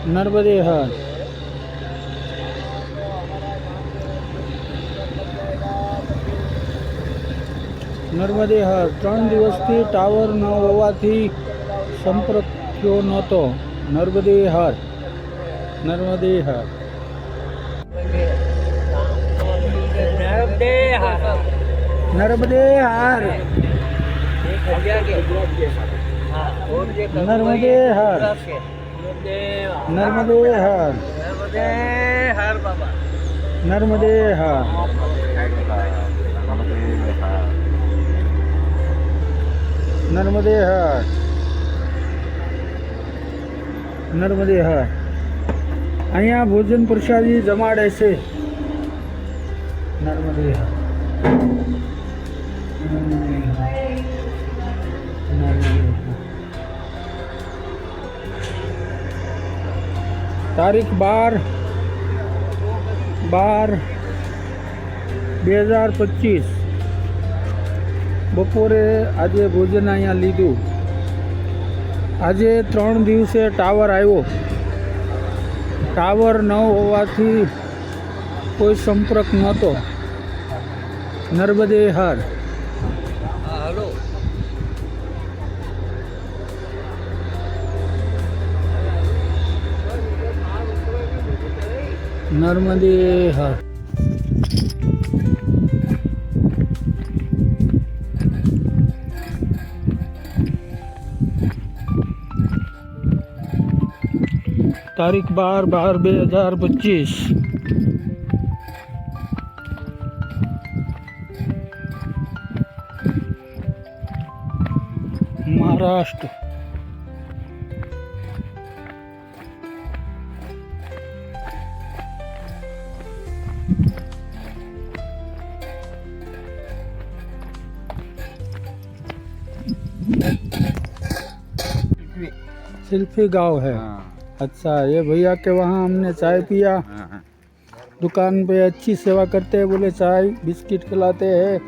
નર્મદે હર. નર્મદે હર. 3 દિવસથી ટાવર ન હોવાથી સંપર્ક થયો નહોતો. નર્મદે હર. નર્મદે હર. નર્મદે હર. નર્મદે હર. નર્મદે હર. નર્મદે હર. નર્મદે હર. નર્મદે હર. અહીંયા ભોજન પ્રસાદી જમાડે છે. નર્મદે હર. તારીખ 12/12/2025 બપોરે આજે ભોજન અહીંયા લીધું. આજે 3 દિવસે ટાવર આવ્યો. ટાવર ન હોવાથી કોઈ સંપર્ક નહોતો. નર્મદે હર. हेलो નર્મદે હર. તારીખ 12/12/2025 મહારાષ્ટ્ર. सिल्फी गांव है. अच्छा, ये भैया के वहाँ हमने चाय पिया. दुकान पे अच्छी सेवा करते हैं. बोले चाय बिस्किट खिलाते हैं.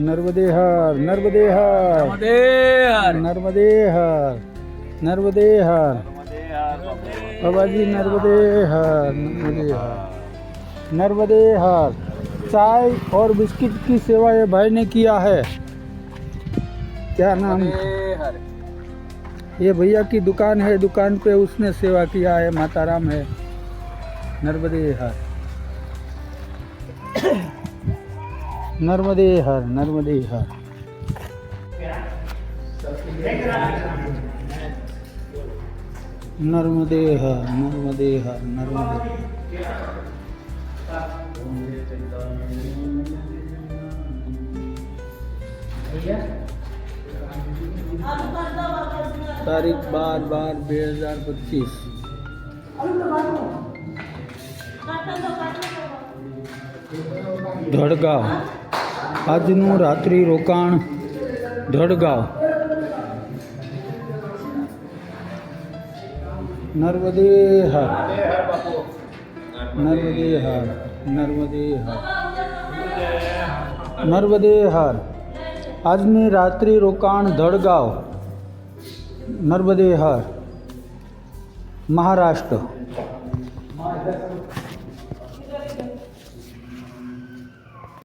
नर्मदे हर. नर्मदे हर. नर्मदे हर. नर्मदे हर. बाबा जी नर्मदे हर. नर्मदे हर. नर्मदे हर. चाय और बिस्किट की सेवा ये भाई ने किया है. क्या नाम? ये भैया की दुकान है. दुकान पे उसने सेवा किया है. माताराम है. नर्मदे हर. नर्मदे हर. नर्मदे हर. नर्मदे हर. नर्मदे हर. नर्मदे. તારીખ 12/12/2025 ધડગાંવ. આજનું રાત્રિ રોકાણ ધડગાંવ. નર્મદે હર. નર્મદે હર. નર્મદે હર. નર્મદે હર. આજની રાત્રિ રોકાણ ધડગાંવ. નર્મદે હર. મહારાષ્ટ્ર.